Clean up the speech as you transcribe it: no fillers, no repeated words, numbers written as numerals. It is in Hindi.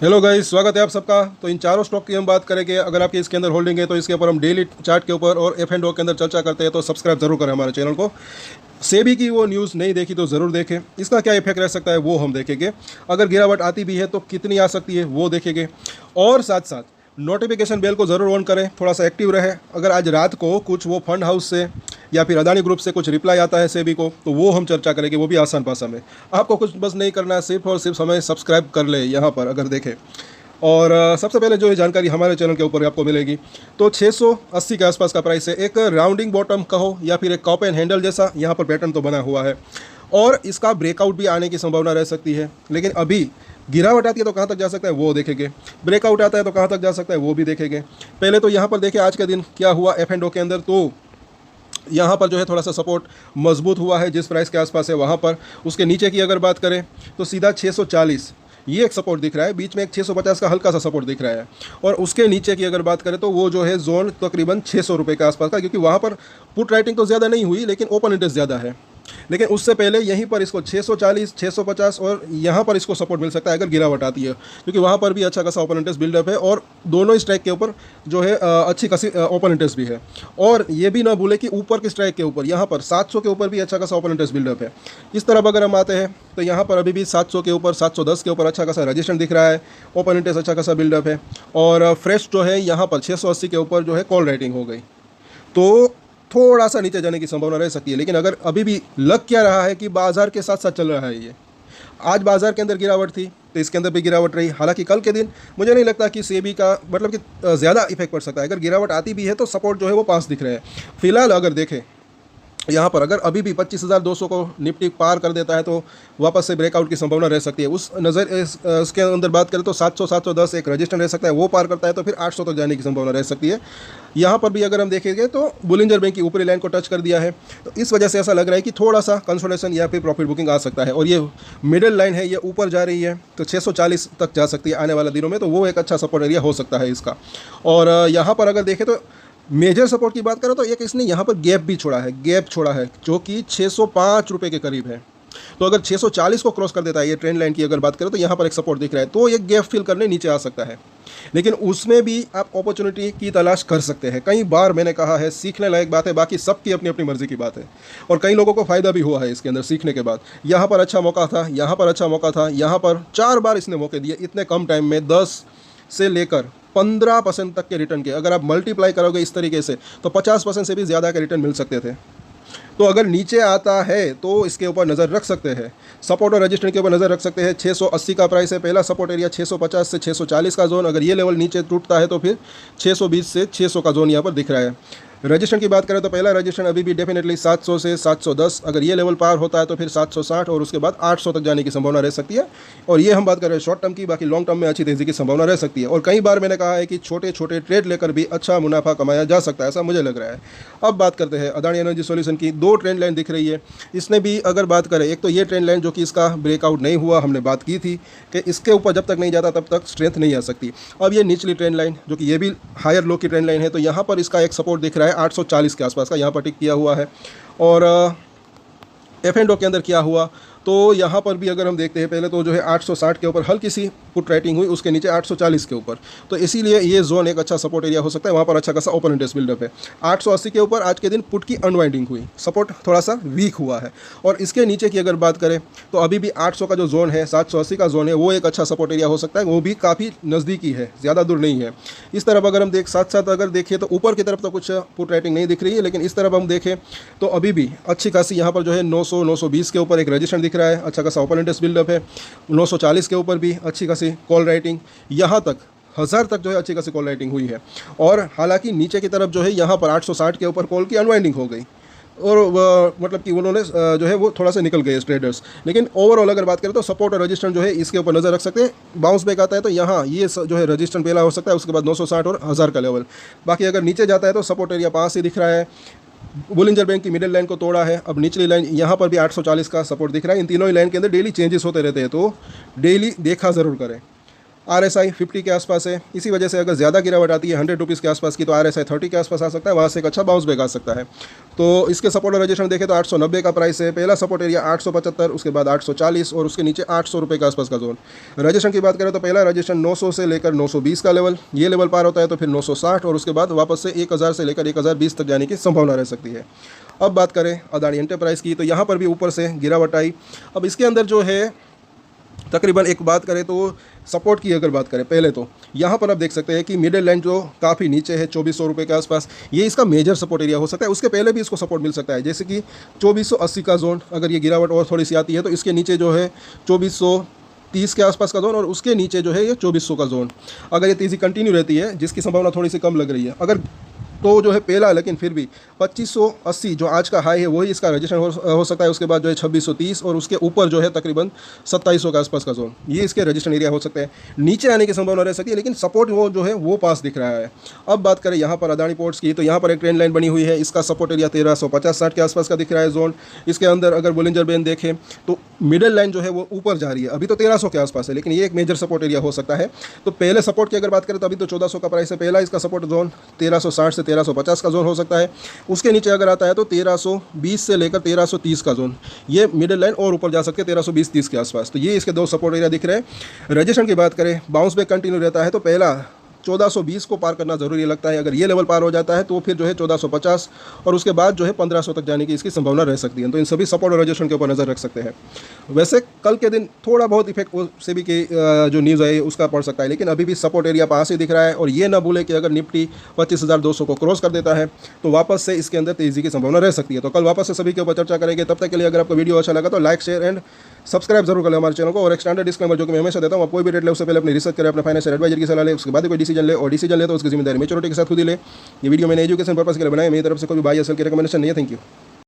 हेलो गाइस, स्वागत है आप सबका। तो इन चारों स्टॉक की हम बात करेंगे। अगर आपके इसके अंदर होल्डिंग है तो इसके ऊपर हम डेली चार्ट के ऊपर और एफ एंड ओ के अंदर चर्चा करते हैं। तो सब्सक्राइब जरूर करें हमारे चैनल को। सेबी की वो न्यूज़ नहीं देखी तो ज़रूर देखें। इसका क्या इफेक्ट रह सकता है वो हम देखेंगे। अगर गिरावट आती भी है तो कितनी आ सकती है वो देखेंगे। और साथ साथ नोटिफिकेशन बेल को ज़रूर ऑन करें, थोड़ा सा एक्टिव रहे। अगर आज रात को कुछ वो फंड हाउस से या फिर अदानी ग्रुप से कुछ रिप्लाई आता है सेबी को, तो वो हम चर्चा करेंगे, वो भी आसान भाषा में। आपको कुछ बस नहीं करना है, सिर्फ और सिर्फ हमें सब्सक्राइब कर ले यहाँ पर अगर देखें। और सबसे पहले जो ये जानकारी हमारे चैनल के ऊपर आपको मिलेगी, तो 680 के आसपास का प्राइस है। एक राउंडिंग बॉटम कहो या फिर एक कॉप एंड हैंडल जैसा यहाँ पर पैटर्न तो बना हुआ है, और इसका ब्रेकआउट भी आने की संभावना रह सकती है। लेकिन अभी गिरावट आती है तो कहाँ तक जा सकता है वो देखेंगे, ब्रेकआउट आता है तो कहाँ तक जा सकता है वो भी देखेंगे। पहले तो यहाँ पर देखिए आज के दिन क्या हुआ एफ एंड ओ के अंदर। तो यहाँ पर जो है थोड़ा सा सपोर्ट मजबूत हुआ है जिस प्राइस के आसपास है वहाँ पर। उसके नीचे की अगर बात करें तो सीधा 640 ये एक सपोर्ट दिख रहा है, बीच में एक 650 का हल्का सा सपोर्ट दिख रहा है। और उसके नीचे की अगर बात करें तो वो जो है जोन तकरीबन 600 रुपये के आसपास का, क्योंकि वहाँ पर पुट राइटिंग तो ज़्यादा नहीं हुई लेकिन ओपन इंटरेस्ट ज़्यादा है। लेकिन उससे पहले यहीं पर इसको 640, 650 और यहाँ पर इसको सपोर्ट मिल सकता है अगर गिरावट आती है, क्योंकि वहाँ पर भी अच्छा खासा ओपन इंटरेस्ट बिल्डअप है और दोनों स्ट्राइक के ऊपर जो है अच्छी खासी ओपन इंटरेस्ट भी है। और ये भी ना भूले कि ऊपर की स्ट्राइक के ऊपर यहाँ पर 700 के ऊपर भी अच्छा खासा ओपन इंटरेस्ट बिल्डअप है। इस तरफ अगर हम आते हैं तो यहाँ पर अभी भी 700 के ऊपर, 710 के ऊपर अच्छा खासा रजिस्टेंस दिख रहा है, ओपन इंटरेस्ट अच्छा खासा बिल्डअप है। और फ्रेश जो है यहाँ पर 680 के ऊपर जो है कॉल राइटिंग हो गई, तो थोड़ा सा नीचे जाने की संभावना रह सकती है। लेकिन अगर अभी भी लग क्या रहा है कि बाजार के साथ साथ चल रहा है ये। आज बाजार के अंदर गिरावट थी तो इसके अंदर भी गिरावट रही। हालांकि कल के दिन मुझे नहीं लगता कि सेबी का मतलब कि ज़्यादा इफेक्ट पड़ सकता है। अगर गिरावट आती भी है तो सपोर्ट जो है वो पास दिख रहे हैं फिलहाल। अगर देखें यहाँ पर अगर अभी भी 25,200 को निफ्टी पार कर देता है तो वापस से ब्रेकआउट की संभावना रह सकती है। उस इसके अंदर बात करें तो 700, 710 एक रजिस्टर रह सकता है, वो पार करता है तो फिर 800 तक जाने की संभावना रह सकती है। यहाँ पर भी अगर हम देखेंगे तो बुलिंजर बैंक की ऊपरी लाइन को टच कर दिया है, तो इस वजह से ऐसा लग रहा है कि थोड़ा सा कंसोलिडेशन या फिर प्रॉफिट बुकिंग आ सकता है। और ये मिडिल लाइन है, ये ऊपर जा रही है तो 640 तक जा सकती है आने वाले दिनों में, तो वो एक अच्छा सपोर्ट एरिया हो सकता है इसका। और यहाँ पर अगर देखें तो मेजर सपोर्ट की बात करें तो एक इसने यहाँ पर गैप भी छोड़ा है, गैप छोड़ा है जो कि 605 रुपये के करीब है। तो अगर 640 को क्रॉस कर देता है ये ट्रेंड लाइन की अगर बात करें तो यहाँ पर एक सपोर्ट दिख रहा है, तो ये गैप फिल करने नीचे आ सकता है। लेकिन उसमें भी आप अपॉर्चुनिटी की तलाश कर सकते हैं। कई बार मैंने कहा है सीखने लायक बात है, बाकी सबकी अपनी अपनी मर्जी की बात है। और कई लोगों को फ़ायदा भी हुआ है इसके अंदर सीखने के बाद। यहाँ पर अच्छा मौका था, यहाँ पर अच्छा मौका था, यहाँ पर 4 बार इसने मौके दिए इतने कम टाइम में। 10 से लेकर 15% तक के रिटर्न के अगर आप मल्टीप्लाई करोगे इस तरीके से तो 50% से भी ज़्यादा के रिटर्न मिल सकते थे। तो अगर नीचे आता है तो इसके ऊपर नज़र रख सकते हैं, सपोर्ट और रजिस्टेंस के ऊपर नज़र रख सकते हैं। 680 का प्राइस है, पहला सपोर्ट एरिया 650 से 640 का जोन। अगर ये लेवल नीचे टूटता है तो फिर 620 से 600 का जोन यहाँ पर दिख रहा है। रजिस्ट्रेशन की बात करें तो पहला रजिस्ट्रेशन अभी भी डेफिनेटली 700 से 710, अगर ये लेवल पार होता है तो फिर 760 और उसके बाद 800 तक जाने की संभावना रह सकती है। और ये हम बात कर रहे हैं शॉर्ट टर्म की, बाकी लॉन्ग टर्म में अच्छी तेज़ी की संभावना रह सकती है। और कई बार मैंने कहा है कि छोटे छोटे ट्रेड लेकर भी अच्छा मुनाफा कमाया जा सकता है, ऐसा मुझे लग रहा है। अब बात करते हैं अदानी एनर्जी सॉल्यूशन की। 2 ट्रेंड लाइन दिख रही है इसने भी। अगर बात करें एक तो ये ट्रेंड लाइन जो कि इसका ब्रेकआउट नहीं हुआ, हमने बात की थी कि इसके ऊपर जब तक नहीं जाता तब तक स्ट्रेंथ नहीं आ सकती। अब ये निचली ट्रेंड लाइन जो कि ये भी हायर लो की ट्रेंड लाइन है, तो यहाँ पर इसका एक सपोर्ट दिख रहा है 840 के आसपास का, यहाँ पर टिक किया हुआ है। और एफ एंड ओ के अंदर क्या हुआ तो यहाँ पर भी अगर हम देखते हैं पहले तो जो है 860 के ऊपर हल्की सी पुट राइटिंग हुई, उसके नीचे 840 के ऊपर, तो इसीलिए ये जोन एक अच्छा सपोर्ट एरिया हो सकता है। वहाँ पर अच्छा खासा ओपन इंटरेस्ट बिल्डअप है। 880 के ऊपर आज के दिन पुट की अनवाइंडिंग हुई, सपोर्ट थोड़ा सा वीक हुआ है। और इसके नीचे की अगर बात करें तो अभी भी 800 का जो जोन है, 780 का जोन है, वो एक अच्छा सपोर्ट एरिया हो सकता है। वो भी काफ़ी नज़दीकी है, ज़्यादा दूर नहीं है। इस तरफ अगर हम साथ साथ अगर देखें तो ऊपर की तरफ तो कुछ पुट राइटिंग नहीं दिख रही है, लेकिन इस तरफ हम देखें तो अभी भी अच्छी खासी यहाँ पर जो है 900, 920 के ऊपर एक रजिस्टर दिख रहा है, अच्छा खासा ओपन इंटरेस्ट बिल्डअप है। 940 के ऊपर भी अच्छी खासी कॉल राइटिंग, यहाँ तक 1000 तक जो है अच्छी खासी कॉल राइटिंग हुई है। और हालांकि नीचे की तरफ जो है यहाँ पर 860 के ऊपर कॉल की अनवाइंडिंग हो गई और मतलब कि उन्होंने जो है वो थोड़ा सा निकल गए ट्रेडर्स। लेकिन ओवरऑल अगर बात करें तो सपोर्ट और रजिस्टर जो है इसके ऊपर नज़र रख सकते हैं। बाउंस बैक आता है तो यहाँ ये जो है रजिस्टर पहला हो सकता है, उसके बाद 960 और 1000 का लेवल। बाकी अगर नीचे जाता है तो सपोर्ट एरिया 5 से दिख रहा है। बुलिंजर बैंक की मिडिल लाइन को तोड़ा है। अब निचली लाइन यहाँ पर भी 840 का सपोर्ट दिख रहा है। इन तीनों ही लाइन के अंदर डेली चेंजेस होते रहते हैं, तो डेली देखा ज़रूर करें। RSI 50 के आसपास है, इसी वजह से अगर ज़्यादा गिरावट आती है 100 रुपीज़ के आसपास की तो RSI 30 के आसपास आ सकता है, वहाँ से एक अच्छा बाउंस बैक आ सकता है। तो इसके सपोर्ट और रजिस्ट्रेशन देखें तो 890 का प्राइस है, पहला सपोर्ट एरिया 875, उसके बाद 840 और उसके नीचे 800 रुपये के आसपास का जोन। रजिस्ट्रेशन की बात करें तो पहला रजिस्ट्रेशन 900 से लेकर 920 का लेवल, ये लेवल पार होता है तो फिर 960 और उसके बाद वापस से 1000 से लेकर 1020 तक जाने की संभावना रह सकती है। अब बात करें अदानी एंटरप्राइज की, तो यहाँ पर भी ऊपर से गिरावट आई। अब इसके अंदर जो है तकरीबन एक बात करें तो सपोर्ट की अगर बात करें पहले तो यहाँ पर आप देख सकते हैं कि मिडिल लाइन जो काफ़ी नीचे है 2400 रुपये के आसपास, ये इसका मेजर सपोर्ट एरिया हो सकता है। उसके पहले भी इसको सपोर्ट मिल सकता है, जैसे कि 2480 का जोन, अगर ये गिरावट और थोड़ी सी आती है तो इसके नीचे जो है 2430 के आसपास का जोन और उसके नीचे जो है ये 2400 का जोन। अगर ये तेज़ी कंटिन्यू रहती है, जिसकी संभावना थोड़ी सी कम लग रही है, अगर तो जो है पहला, लेकिन फिर भी 2580 जो आज का हाई है वही इसका रजिस्ट्रेशन हो सकता है। उसके बाद जो है 2630 और उसके ऊपर जो है तकरीबन 2700 के आसपास का जोन, ये इसके रजिस्ट्रेशन एरिया हो सकते हैं। नीचे आने की संभावना रह सकती है, लेकिन सपोर्ट वो जो है वो पास दिख रहा है। अब बात करें यहाँ पर अदानी पोर्ट्स की, तो यहाँ पर एक ट्रेंड लाइन बनी हुई है, इसका सपोर्ट एरिया 1350-60 के आसपास का दिख रहा है जोन। इसके अंदर अगर बोलिंजर बैंड देखें तो मिडिल लाइन जो है वो ऊपर जा रही है, अभी तो 1300 के आसपास है, लेकिन ये एक मेजर सपोर्ट एरिया हो सकता है। तो पहले सपोर्ट की अगर बात करें तो अभी तो 1400 का प्राइस है, पहला इसका सपोर्ट जोन 1360 से 1350 का जोन हो सकता है। उसके नीचे अगर आता है तो 1320 से लेकर 1330 का जोन, ये मिडिल लाइन और ऊपर जा सकते हैं 1320-30 के आसपास। तो ये इसके दो सपोर्ट एरिया दिख रहे हैं। रजिस्ट्रेशन की बात करें, बाउंस बैक कंटिन्यू रहता है तो पहला 1420 को पार करना ज़रूरी लगता है। अगर ये लेवल पार हो जाता है तो फिर जो है 1450 और उसके बाद जो है 1500 तक जाने की इसकी संभावना रह सकती है। तो इन सभी सपोर्ट और रजिस्ट्रेशन के ऊपर नज़र रख सकते हैं। वैसे कल के दिन थोड़ा बहुत इफेक्ट सेबी की जो न्यूज़ है उसका पड़ सकता है, लेकिन अभी भी सपोर्ट एरिया पास ही दिख रहा है। और ये ना भूले कि अगर निफ्टी 25,200 को क्रॉस कर देता है तो वापस से इसके अंदर तेज़ी की संभावना रह सकती है। तो कल वापस से सभी के ऊपर चर्चा करेंगे। तब तक के लिए अगर आपको वीडियो अच्छा लगा तो लाइक, शेयर एंड सब्सक्राइब जरूर करें हमारे चैनल को। और एक स्टैंडर्ड डिस्क्लेमर जो कि मैं हमेशा देता हूँ, आप कोई भी रेट ले उससे पहले अपनी रिसर्च करें, अपने फाइनेंशियल एडवाइजर की सलाह ले, उसके बाद कोई डिसीजन ले, और डिसीजन ले तो उसकी जिम्मेदारी मेच्योरिटी के साथ खुद ही ले। ये वीडियो मैंने एजुकेशन पर्पस के लिए बनाया, मेरी तरफ से कोई भी बाय या सेल की रिकमेंडेशन नहीं है। Thank you.